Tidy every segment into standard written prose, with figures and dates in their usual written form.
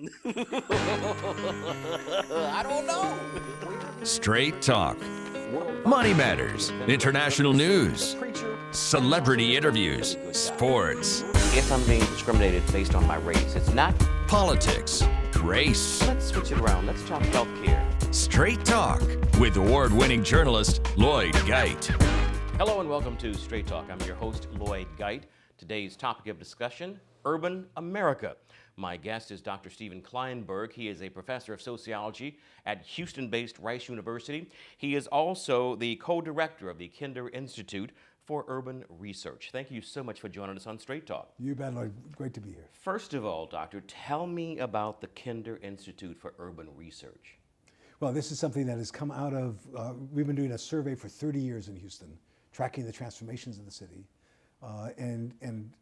I don't know. Straight talk. Money matters. International news. Celebrity interviews. Sports. If I'm being discriminated based on my race, it's not. Politics. Race. Let's switch it around. Let's talk healthcare. Straight talk with award-winning journalist Lloyd Geit. Hello and welcome to Straight Talk. I'm your host, Lloyd Geit. Today's topic of discussion, urban America. My guest is Dr. Steven Klineberg. He is a professor of sociology at Houston-based Rice University. He is also the co-director of the Kinder Institute for Urban Research. Thank you so much for joining us on Straight Talk. You bet, Lloyd. Great to be here. First of all, Doctor, tell me about the Kinder Institute for Urban Research. Well, this is something that has come out of, we've been doing a survey for 30 years in Houston, tracking the transformations of the city. And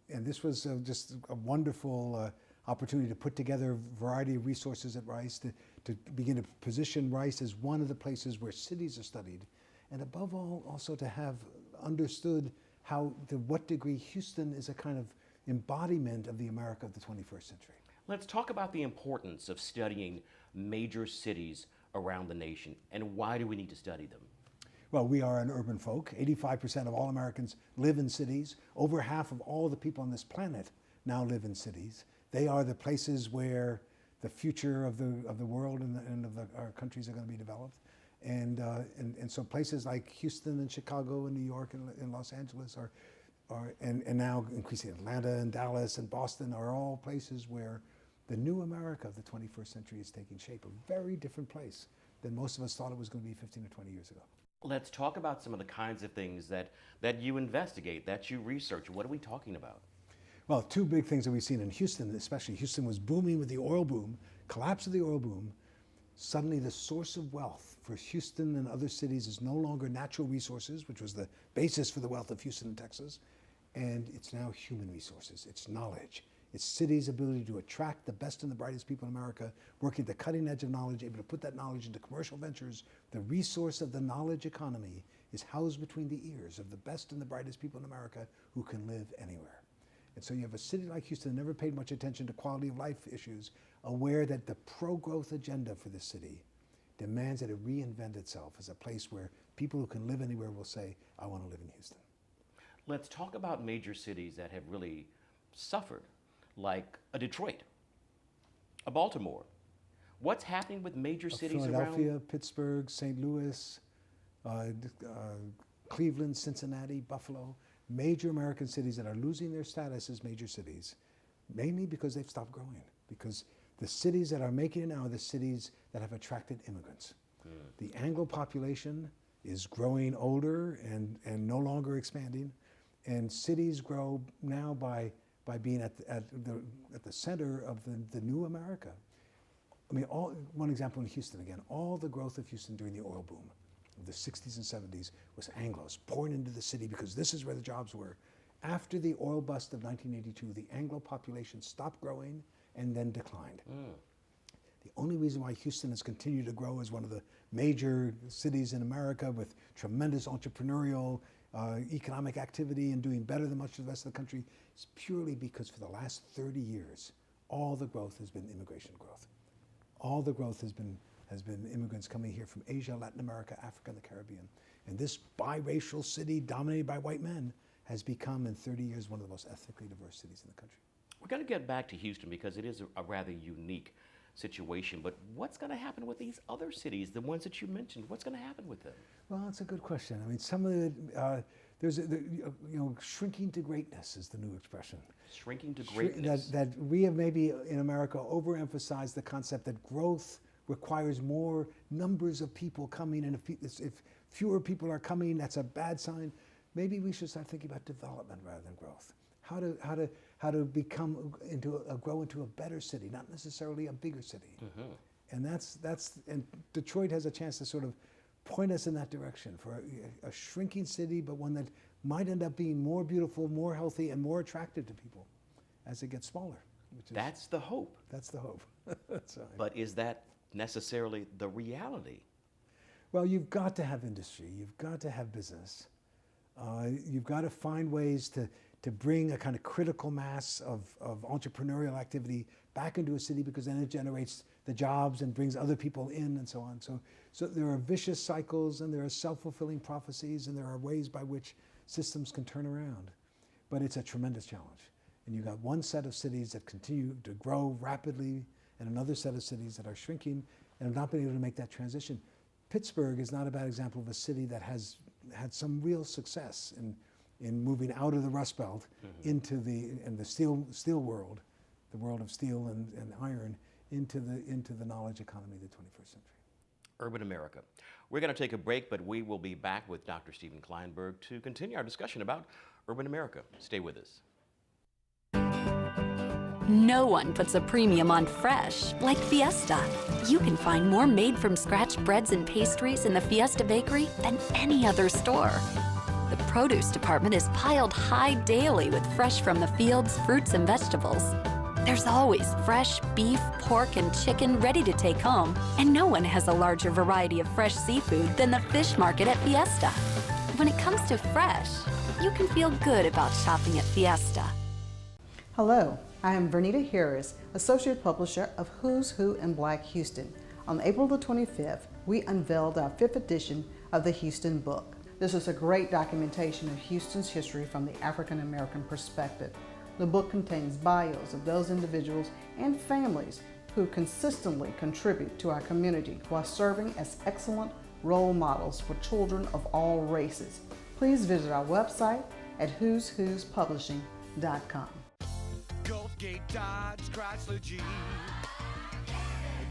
this was just a wonderful opportunity to put together a variety of resources at Rice to begin to position Rice as one of the places where cities are studied. And above all, also to have understood to what degree Houston is a kind of embodiment of the America of the 21st century. Let's talk about the importance of studying major cities around the nation, and why do we need to study them? Well, we are an urban folk. 85% of all Americans live in cities. Over half of all the people on this planet now live in cities. They are the places where the future of the world and of our countries are going to be developed. And so places like Houston and Chicago and New York and Los Angeles and now increasingly Atlanta and Dallas and Boston are all places where the new America of the 21st century is taking shape, a very different place than most of us thought it was going to be 15 or 20 years ago. Let's talk about some of the kinds of things that you investigate, that you research. What are we talking about? Well, two big things that we've seen in Houston, especially Houston was booming with the oil boom, collapse of the oil boom. Suddenly the source of wealth for Houston and other cities is no longer natural resources, which was the basis for the wealth of Houston and Texas, and it's now human resources, it's knowledge. It's cities' ability to attract the best and the brightest people in America, working at the cutting edge of knowledge, able to put that knowledge into commercial ventures. The resource of the knowledge economy is housed between the ears of the best and the brightest people in America who can live anywhere. And so you have a city like Houston that never paid much attention to quality of life issues, aware that the pro-growth agenda for the city demands that it reinvent itself as a place where people who can live anywhere will say, I want to live in Houston. Let's talk about major cities that have really suffered, like a Detroit, a Baltimore. What's happening with major cities Philadelphia, around? Pittsburgh, St. Louis, Cleveland, Cincinnati, Buffalo, major American cities that are losing their status as major cities, mainly because they've stopped growing, because the cities that are making it now are the cities that have attracted immigrants. The Anglo population is growing older and no longer expanding, and cities grow now by being at the center of the new America. I mean, one example in Houston again, all the growth of Houston during the oil boom of the 60s and 70s was Anglos pouring into the city because this is where the jobs were. After the oil bust of 1982, the Anglo population stopped growing and then declined. The only reason why Houston has continued to grow as one of the major cities in America with tremendous entrepreneurial economic activity and doing better than much of the rest of the country is purely because for the last 30 years, all the growth has been immigration growth. All the growth has been immigrants coming here from Asia, Latin America, Africa, and the Caribbean. And this biracial city dominated by white men has become in 30 years one of the most ethnically diverse cities in the country. We're going to get back to Houston because it is a rather unique situation, but what's going to happen with these other cities, the ones that you mentioned? What's going to happen with them? Well, that's a good question. I mean, some of it, shrinking to greatness is the new expression. Shrinking to greatness. That we have maybe in America overemphasized the concept that growth requires more numbers of people coming, and if fewer people are coming, that's a bad sign. Maybe we should start thinking about development rather than growth. How to grow into a better city, not necessarily a bigger city. And and Detroit has a chance to sort of point us in that direction for a shrinking city, but one that might end up being more beautiful, more healthy, and more attractive to people as it gets smaller. That's the hope. That's the hope. But is that necessarily the reality? Well, you've got to have industry. You've got to have business. You've got to find ways to to bring a kind of critical mass of entrepreneurial activity back into a city, because then it generates the jobs and brings other people in and so on. So there are vicious cycles, and there are self-fulfilling prophecies, and there are ways by which systems can turn around. But it's a tremendous challenge. And you've got one set of cities that continue to grow rapidly, and another set of cities that are shrinking and have not been able to make that transition. Pittsburgh is not a bad example of a city that has had some real success in moving out of the Rust Belt into the steel world, the world of steel and iron, into the knowledge economy of the 21st century. Urban America. We're going to take a break, but we will be back with Dr. Stephen Klineberg to continue our discussion about urban America. Stay with us. No one puts a premium on fresh like Fiesta. You can find more made-from-scratch breads and pastries in the Fiesta Bakery than any other store. The produce department is piled high daily with fresh from the fields, fruits, and vegetables. There's always fresh beef, pork, and chicken ready to take home, and no one has a larger variety of fresh seafood than the fish market at Fiesta. When it comes to fresh, you can feel good about shopping at Fiesta. Hello, I am Vernita Harris, Associate Publisher of Who's Who in Black Houston. On April the 25th, we unveiled our 5th edition of the Houston Book. This is a great documentation of Houston's history from the African American perspective. The book contains bios of those individuals and families who consistently contribute to our community while serving as excellent role models for children of all races. Please visit our website at who'spublishing.com. Gulfgate Dodge Chrysler Jeep.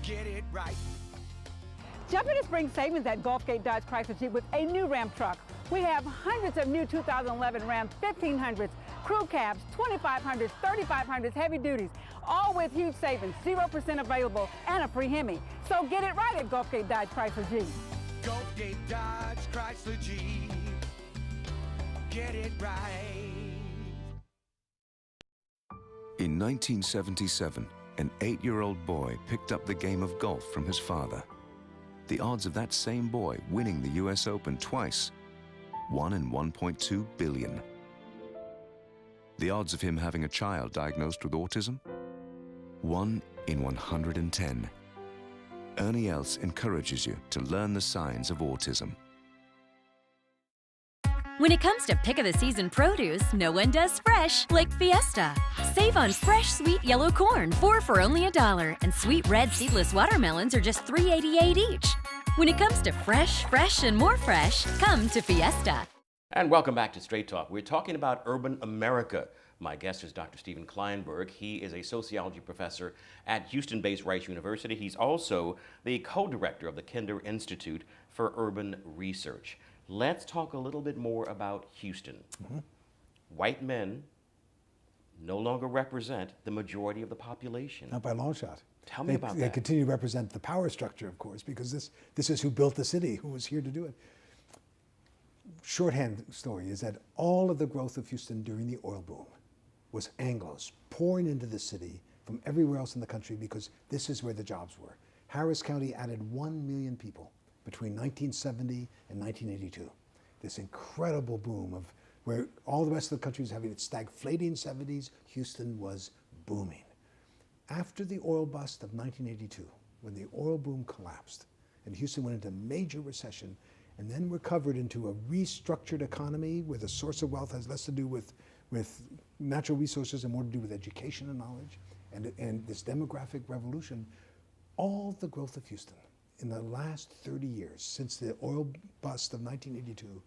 Get it right. Jump into spring savings at Gulfgate Dodge Chrysler Jeep with a new Ram truck. We have hundreds of new 2011 Ram 1500s, crew cabs, 2500s, 3500s, heavy duties, all with huge savings, 0% available, and a free Hemi. So get it right at Gulfgate Dodge Chrysler Jeep. Gulfgate Dodge Chrysler Jeep. Get it right. In 1977, an 8-year-old boy picked up the game of golf from his father. The odds of that same boy winning the US Open twice, 1 in 1.2 billion. The odds of him having a child diagnosed with autism, 1 in 110. Ernie Els encourages you to learn the signs of autism. When it comes to pick-of-the-season produce, no one does fresh like Fiesta. Save on fresh sweet yellow corn, 4 for only $1, and sweet red seedless watermelons are just $3.88 each. When it comes to fresh, and more fresh, come to Fiesta. And welcome back to Straight Talk. We're talking about urban America. My guest is Dr. Stephen Klineberg. He is a sociology professor at Houston-based Rice University. He's also the co-director of the Kinder Institute for Urban Research. Let's talk a little bit more about Houston. White men no longer represent the majority of the population. Not by a long shot. Tell me about that. They continue to represent the power structure, of course, because this is who built the city, who was here to do it. Shorthand story is that all of the growth of Houston during the oil boom was Anglos pouring into the city from everywhere else in the country, because this is where the jobs were. Harris County added 1 million people between 1970 and 1982. This incredible boom of where all the rest of the country was having its stagflating 70s, Houston was booming. After the oil bust of 1982, when the oil boom collapsed and Houston went into major recession and then recovered into a restructured economy where the source of wealth has less to do with natural resources and more to do with education and knowledge, and this demographic revolution, all the growth of Houston in the last 30 years, since the oil bust of 1982,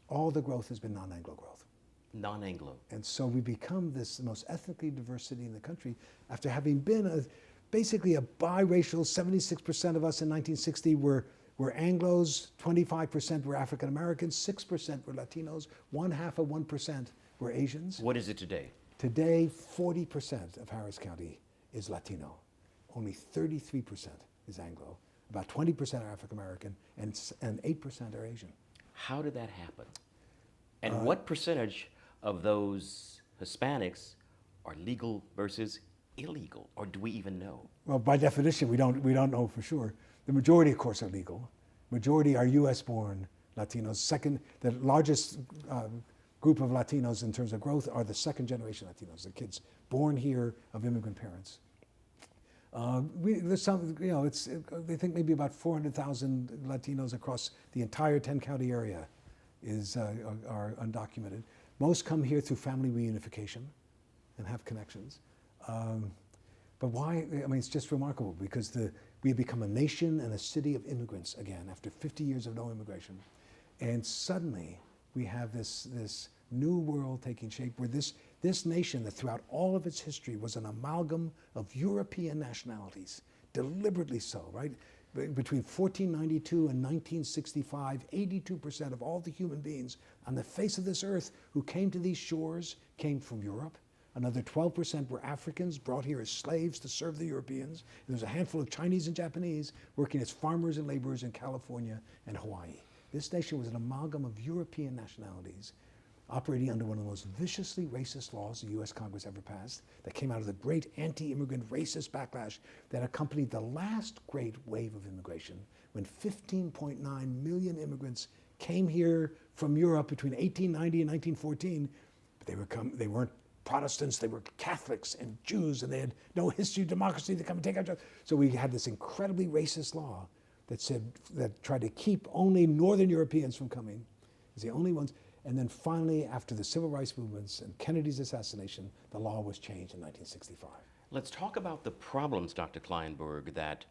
all the growth has been non-Anglo growth. Non-Anglo. And so we become this most ethnically diverse city in the country after having been basically a biracial. 76% of us in 1960 were Anglos, 25% were African Americans, 6% were Latinos, 0.5% were Asians. What is it today? Today, 40% of Harris County is Latino. Only 33% is Anglo. About 20% are African American, and 8% are Asian. How did that happen? And what percentage of those Hispanics are legal versus illegal, or do we even know? Well, by definition, we don't know for sure. The majority, of course, are legal. Majority are U.S.-born Latinos. Second, the largest group of Latinos in terms of growth are the second generation Latinos, the kids born here of immigrant parents. There's some, you know, they think maybe about 400,000 Latinos across the entire 10-county area are undocumented. Most come here through family reunification and have connections. But why? I mean, it's just remarkable because we have become a nation and a city of immigrants again after 50 years of no immigration. And suddenly we have this new world taking shape where this nation that throughout all of its history was an amalgam of European nationalities, deliberately so, right? Between 1492 and 1965, 82% of all the human beings on the face of this earth who came to these shores came from Europe. Another 12% were Africans brought here as slaves to serve the Europeans. And there's a handful of Chinese and Japanese working as farmers and laborers in California and Hawaii. This nation was an amalgam of European nationalities operating under one of the most viciously racist laws the US Congress ever passed that came out of the great anti-immigrant racist backlash that accompanied the last great wave of immigration when 15.9 million immigrants came here from Europe between 1890 and 1914. But they weren't Protestants, they were Catholics and Jews, and they had no history of democracy to come and take our jobs. So we had this incredibly racist law that tried to keep only Northern Europeans from coming, as the only ones. And then finally, after the civil rights movements and Kennedy's assassination, the law was changed in 1965. Let's talk about the problems, Dr. Klineberg, that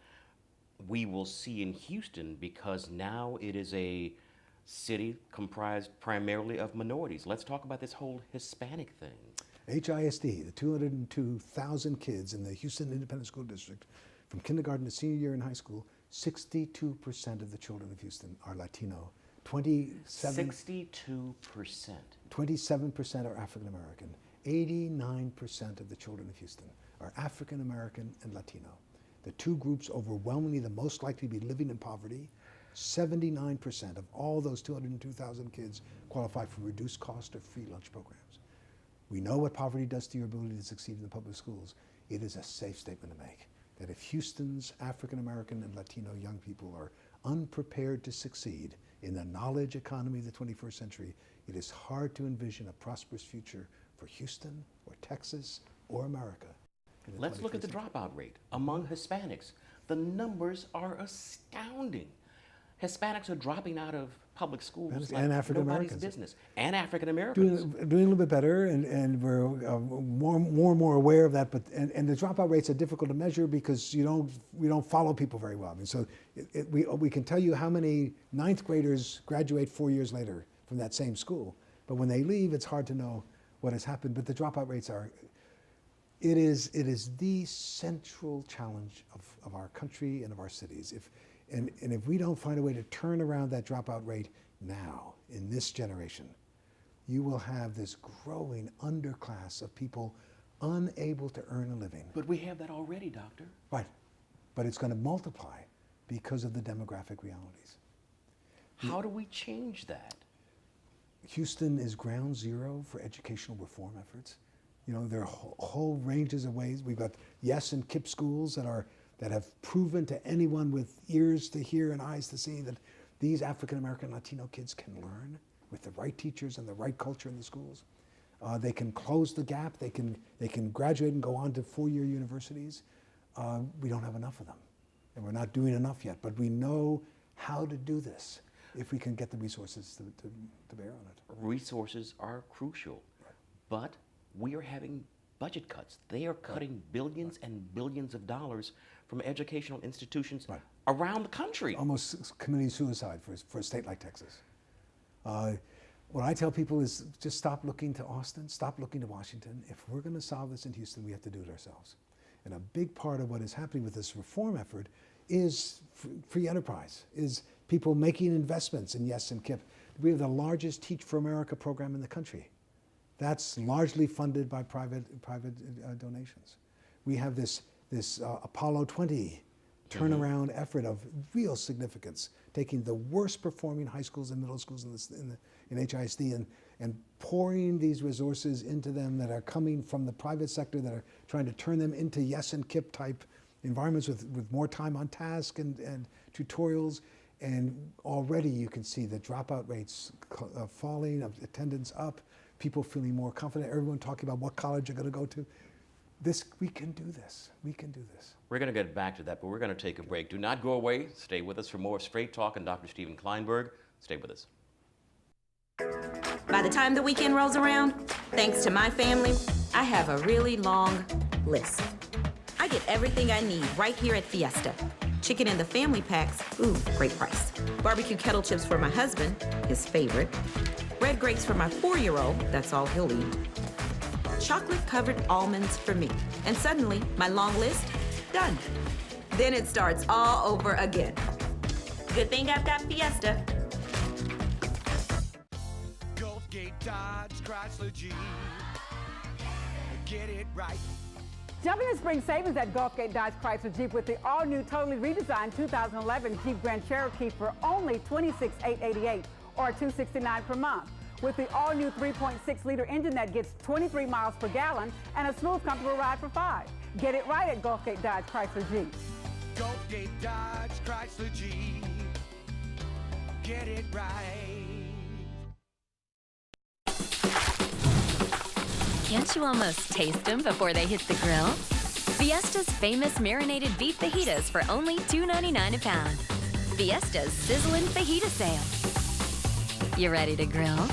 we will see in Houston because now it is a city comprised primarily of minorities. Let's talk about this whole Hispanic thing. HISD, the 202,000 kids in the Houston Independent School District, from kindergarten to senior year in high school, 62% of the children of Houston are Latino. 62%. 27% are African American. 89% of the children of Houston are African American and Latino. The two groups overwhelmingly the most likely to be living in poverty. 79% of all those 202,000 kids qualify for reduced cost or free lunch programs. We know what poverty does to your ability to succeed in the public schools. It is a safe statement to make that if Houston's African American and Latino young people are unprepared to succeed in the knowledge economy of the 21st century, it is hard to envision a prosperous future for Houston or Texas or America. Let's look at the dropout rate among Hispanics. The numbers are astounding. Hispanics are dropping out of public schools like and African nobody's Americans. business. And African Americans. Doing a little bit better, and we're more and more aware of that. But and the dropout rates are difficult to measure because we don't follow people very well. I mean, so we can tell you how many ninth graders graduate 4 years later from that same school, but when they leave, it's hard to know what has happened. But the dropout rates are. It is the central challenge of our country and of our cities. And if we don't find a way to turn around that dropout rate now, in this generation, you will have this growing underclass of people unable to earn a living. But we have that already, Doctor. Right. But it's going to multiply because of the demographic realities. How do we change that? Houston is ground zero for educational reform efforts. You know, there are whole ranges of ways. We've got yes and KIPP schools that have proven to anyone with ears to hear and eyes to see that these African American Latino kids can learn with the right teachers and the right culture in the schools. They can close the gap. They can graduate and go on to four-year universities. We don't have enough of them, and we're not doing enough yet. But we know how to do this if we can get the resources to bear on it. Resources are crucial, but we are having budget cuts. They are cutting billions and billions of dollars from educational institutions around the country. Almost committing suicide for a state like Texas. What I tell people is just stop looking to Austin, stop looking to Washington. If we're going to solve this in Houston, we have to do it ourselves. And a big part of what is happening with this reform effort is free enterprise, is people making investments in YES and KIPP. We have the largest Teach for America program in the country. That's largely funded by private donations. We have this Apollo 20 turnaround effort of real significance, taking the worst performing high schools and middle schools in HISD and pouring these resources into them that are coming from the private sector that are trying to turn them into yes and KIPP type environments with more time on task and tutorials. And already you can see the dropout rates falling, of attendance up, people feeling more confident, everyone talking about what college they're going to go to. We can do this. We can do this. We're going to get back to that, but we're going to take a break. Do not go away. Stay with us for more Straight Talk and Dr. Stephen Klineberg. Stay with us. By the time the weekend rolls around, thanks to my family, I have a really long list. I get everything I need right here at Fiesta. Chicken in the family packs, ooh, great price. Barbecue kettle chips for my husband, his favorite. Red grapes for my 4-year-old, that's all he'll eat. Chocolate-covered almonds for me. And suddenly, my long list, done. Then it starts all over again. Good thing I've got Fiesta. Gulfgate Dodge Chrysler Jeep. Get it right. Jump into spring savings at Gulfgate Dodge Chrysler Jeep with the all-new, totally redesigned 2011 Jeep Grand Cherokee for only $26,888 or $269 per month. With the all-new 3.6-liter engine that gets 23 miles per gallon and a smooth, comfortable ride for $5. Get it right at Gulfgate Dodge Chrysler Jeep. Gulfgate Dodge Chrysler Jeep. Get it right. Can't you almost taste them before they hit the grill? Fiesta's famous marinated beef fajitas for only $2.99 a pound. Fiesta's sizzling fajita sale. You ready to grill?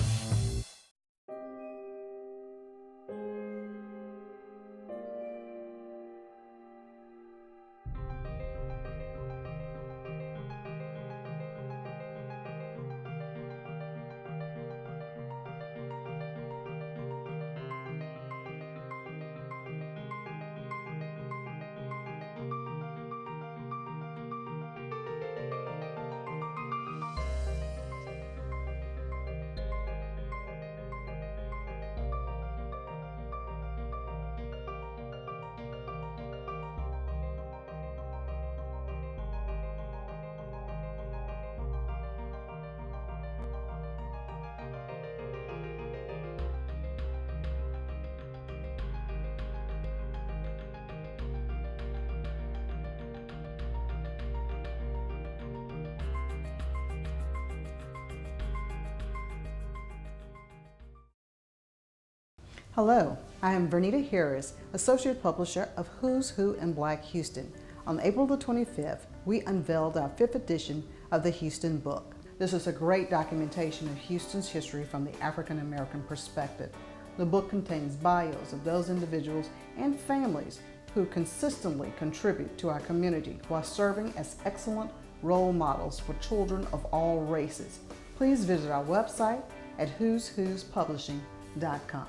Hello, I am Vernita Harris, Associate Publisher of Who's Who in Black Houston. On April the 25th, we unveiled our 5th edition of the Houston Book. This is a great documentation of Houston's history from the African American perspective. The book contains bios of those individuals and families who consistently contribute to our community while serving as excellent role models for children of all races. Please visit our website at whoswhospublishing.com.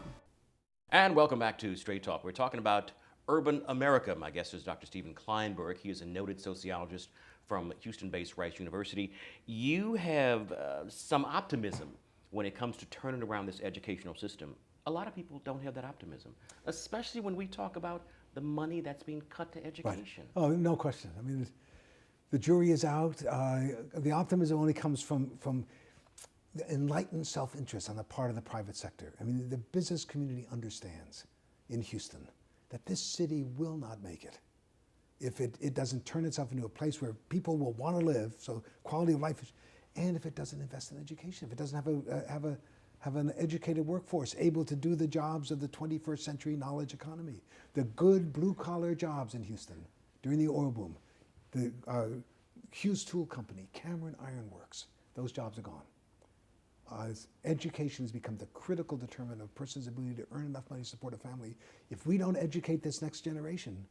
And welcome back to Straight Talk. We're talking about urban America. My guest is Dr. Stephen Klineberg. He is a noted sociologist from Houston-based Rice University. You have some optimism when it comes to turning around this educational system. A lot of people don't have that optimism, especially when we talk about the money that's being cut to education. Right. Oh, no question. I mean, the jury is out. The optimism only comes from the enlightened self-interest on the part of the private sector. I mean, the business community understands in Houston that this city will not make it if it doesn't turn itself into a place where people will want to live, so quality of life, and if it doesn't invest in education, if it doesn't have an educated workforce able to do the jobs of the 21st century knowledge economy, the good blue-collar jobs in Houston during the oil boom, the Hughes Tool Company, Cameron Iron Works, those jobs are gone. Education has become the critical determinant of a person's ability to earn enough money to support a family. If we don't educate this next generation,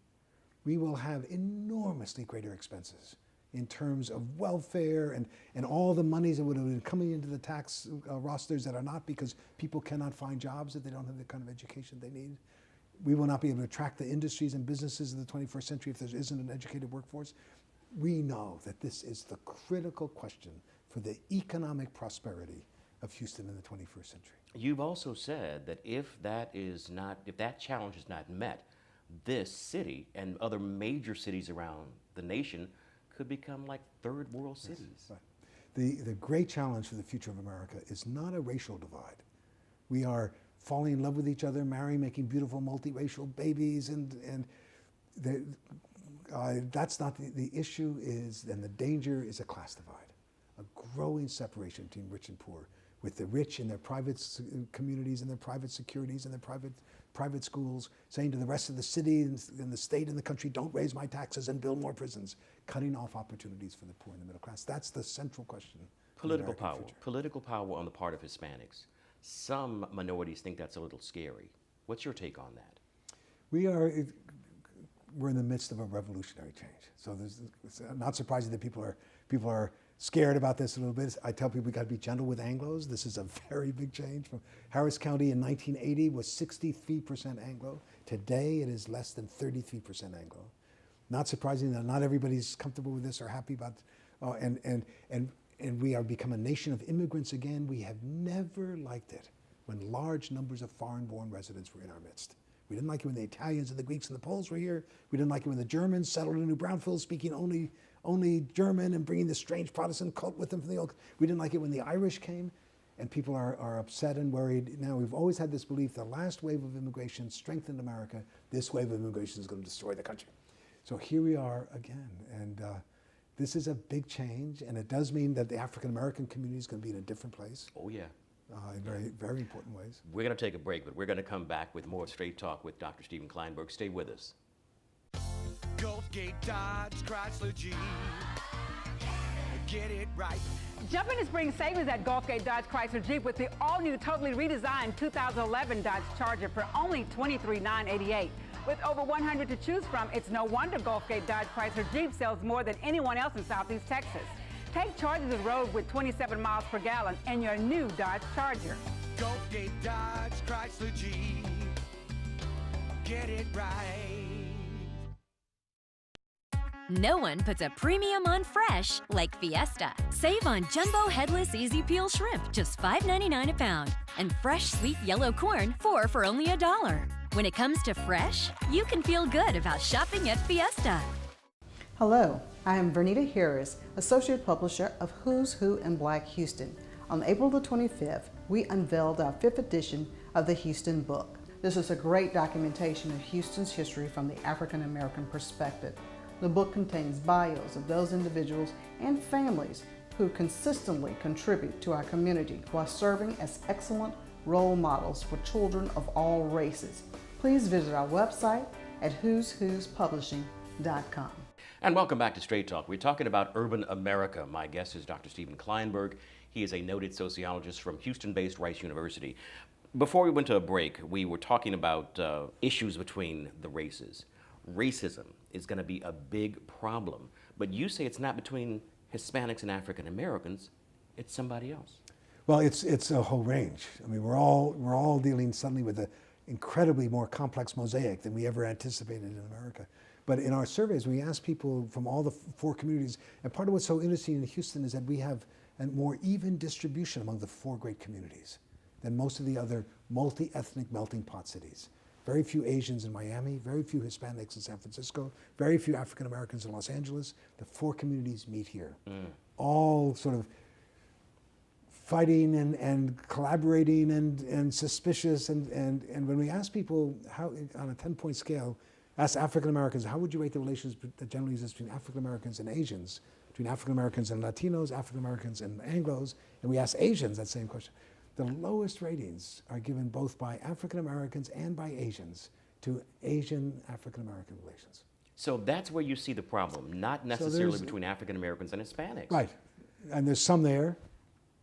we will have enormously greater expenses in terms of welfare and all the monies that would have been coming into the tax rosters that are not, because people cannot find jobs if they don't have the kind of education they need. We will not be able to attract the industries and businesses of the 21st century if there isn't an educated workforce. We know that this is the critical question for the economic prosperity of Houston in the 21st century. You've also said that if that challenge is not met, this city and other major cities around the nation could become like third world cities. Right. The great challenge for the future of America is not a racial divide. We are falling in love with each other, marrying, making beautiful multiracial babies, and that's not the issue. And the danger is a class divide. a growing separation between rich and poor, with the rich in their private communities and their private securities and their private schools, saying to the rest of the city and the state and the country, don't raise my taxes and build more prisons, cutting off opportunities for the poor and the middle class. That's the central question. Political power. Political power on the part of Hispanics. Some minorities think that's a little scary. What's your take on that? We're in the midst of a revolutionary change. So it's not surprising that people are scared about this a little bit. I tell people we got to be gentle with Anglos. This is a very big change. From Harris County in 1980 was 63% Anglo. Today it is less than 33% Anglo. Not surprising that not everybody's comfortable with this or happy about, and we are become a nation of immigrants again. We have never liked it when large numbers of foreign-born residents were in our midst. We didn't like it when the Italians and the Greeks and the Poles were here. We didn't like it when the Germans settled in New Braunfels, speaking only German and bringing this strange Protestant cult with them from the old. We didn't like it when the Irish came, and people are upset and worried. Now, we've always had this belief the last wave of immigration strengthened America. This wave of immigration is going to destroy the country. So here we are again, and this is a big change, and it does mean that the African-American community is going to be in a different place. Oh, yeah. In very, very important ways. We're going to take a break, but we're going to come back with more Straight Talk with Dr. Stephen Klineberg. Stay with us. Gulfgate Dodge Chrysler Jeep. Get it right. Jump into spring savings at Gulfgate Dodge Chrysler Jeep with the all-new, totally redesigned 2011 Dodge Charger for only $23,988. With over 100 to choose from, it's no wonder Gulfgate Dodge Chrysler Jeep sells more than anyone else in Southeast Texas. Take charge of the road with 27 miles per gallon in your new Dodge Charger. Gulfgate Dodge Chrysler Jeep. Get it right. No one puts a premium on fresh like Fiesta. Save on jumbo headless easy peel shrimp, just $5.99 a pound. And fresh sweet yellow corn, 4 for only $1. When it comes to fresh, you can feel good about shopping at Fiesta. Hello, I am Vernita Harris, Associate Publisher of Who's Who in Black Houston. On April the 25th, we unveiled our 5th edition of the Houston Book. This is a great documentation of Houston's history from the African American perspective. The book contains bios of those individuals and families who consistently contribute to our community while serving as excellent role models for children of all races. Please visit our website at whoswhospublishing.com. And welcome back to Straight Talk. We're talking about urban America. My guest is Dr. Stephen Klineberg. He is a noted sociologist from Houston-based Rice University. Before we went to a break, we were talking about issues between the races. Racism is going to be a big problem, but you say it's not between Hispanics and African Americans, it's somebody else. Well, it's a whole range. I mean, we're all dealing suddenly with an incredibly more complex mosaic than we ever anticipated in America. But in our surveys, we asked people from all the 4 communities, and part of what's so interesting in Houston is that we have a more even distribution among the 4 great communities than most of the other multi-ethnic melting pot cities. Very few Asians in Miami, very few Hispanics in San Francisco, very few African Americans in Los Angeles. The 4 communities meet here, all sort of fighting and collaborating and suspicious. And when we ask people how, on a 10-point scale, ask African Americans, how would you rate the relations that generally exist between African Americans and Asians, between African Americans and Latinos, African Americans and Anglos, and we ask Asians that same question. The lowest ratings are given both by African Americans and by Asians to Asian-African American relations. So that's where you see the problem, not necessarily between African Americans and Hispanics. Right, and there's some there.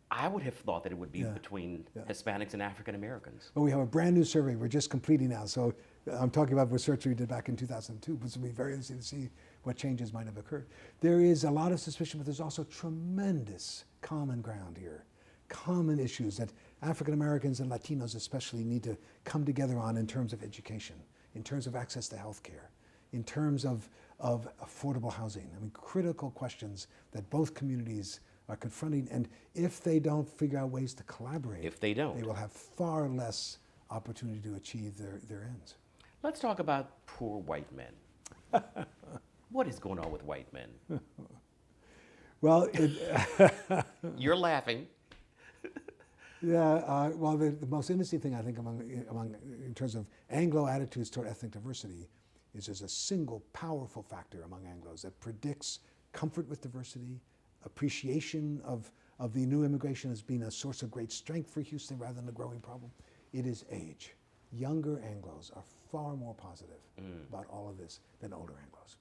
I would have thought that it would be between Hispanics and African Americans. Well, we have a brand new survey we're just completing now. So I'm talking about research we did back in 2002, but it's going to be very interesting to see what changes might have occurred. There is a lot of suspicion, but there's also tremendous common ground here. Common issues that African Americans and Latinos especially need to come together on in terms of education, in terms of access to health care, in terms of affordable housing. I mean, critical questions that both communities are confronting, and if they don't figure out ways to collaborate, they will have far less opportunity to achieve their ends. Let's talk about poor white men. What is going on with white men? Well, You're laughing. Yeah, well, the most interesting thing I think in terms of Anglo attitudes toward ethnic diversity is there's a single powerful factor among Anglos that predicts comfort with diversity, appreciation of the new immigration as being a source of great strength for Houston rather than a growing problem. It is age. Younger Anglos are far more positive about all of this than older Anglos.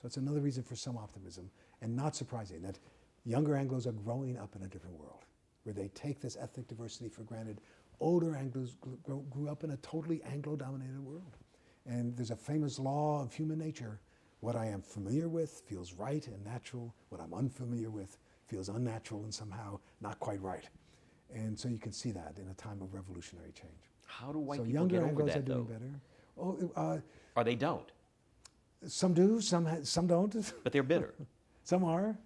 So it's another reason for some optimism, and not surprising that younger Anglos are growing up in a different world, where they take this ethnic diversity for granted. Older Anglos grew up in a totally Anglo-dominated world. And there's a famous law of human nature. What I am familiar with feels right and natural. What I'm unfamiliar with feels unnatural and somehow not quite right. And so you can see that in a time of revolutionary change. How do white So people younger get over Anglos that, are doing though? better. Or they don't, Some do, some don't. but they're bitter. Some are,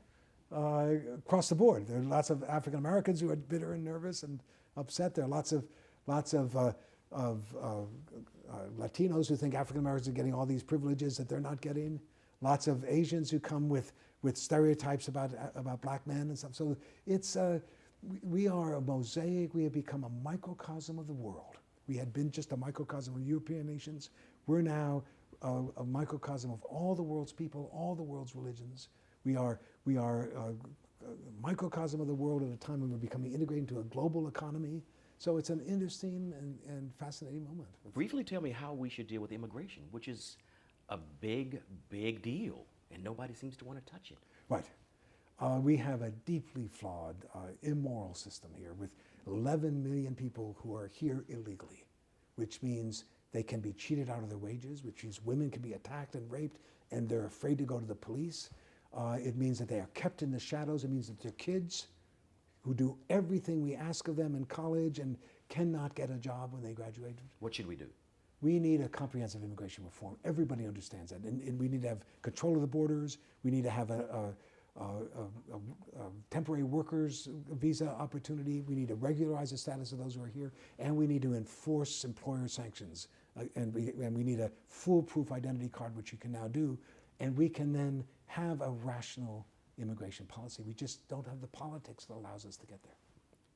across the board. There are lots of African Americans who are bitter and nervous and upset. There are lots of Latinos who think African Americans are getting all these privileges that they're not getting. Lots of Asians who come with stereotypes about black men and stuff. So it's we are a mosaic. We have become a microcosm of the world. We had been just a microcosm of European nations. We're now a microcosm of all the world's people, all the world's religions. We are a microcosm of the world at a time when we're becoming integrated into a global economy. So it's an interesting and fascinating moment. Briefly tell me how we should deal with immigration, which is a big, big deal, and nobody seems to want to touch it. Right. We have a deeply flawed, immoral system here with 11 million people who are here illegally, which means they can be cheated out of their wages, which means women can be attacked and raped, and they're afraid to go to the police. It means that they are kept in the shadows. It means that their kids, who do everything we ask of them in college and cannot get a job when they graduate. What should we do? We need a comprehensive immigration reform. Everybody understands that. And we need to have control of the borders. We need to have a temporary workers visa opportunity. We need to regularize the status of those who are here. And we need to enforce employer sanctions. And we need a foolproof identity card, which you can now do. And we can then have a rational immigration policy. We just don't have the politics that allows us to get there.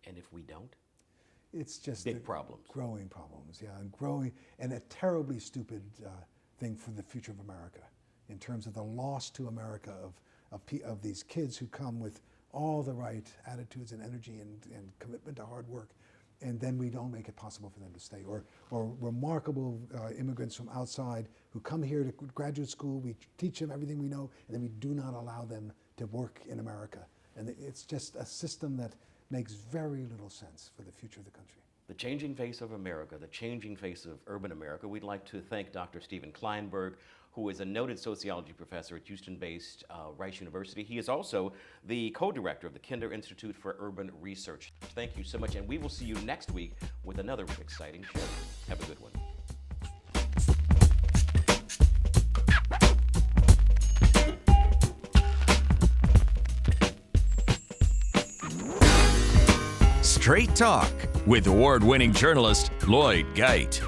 And if we don't? It's just big problems. Growing problems, yeah, and a terribly stupid thing for the future of America in terms of the loss to America of these kids who come with all the right attitudes and energy and commitment to hard work, and then we don't make it possible for them to stay. Or remarkable immigrants from outside who come here to graduate school, we teach them everything we know, and then we do not allow them to work in America. And it's just a system that makes very little sense for the future of the country. The changing face of America, the changing face of urban America. We'd like to thank Dr. Stephen Klineberg, who is a noted sociology professor at Houston-based Rice University. He is also the co-director of the Kinder Institute for Urban Research. Thank you so much, and we will see you next week with another exciting show. Have a good one. Straight Talk with award-winning journalist Lloyd Geit.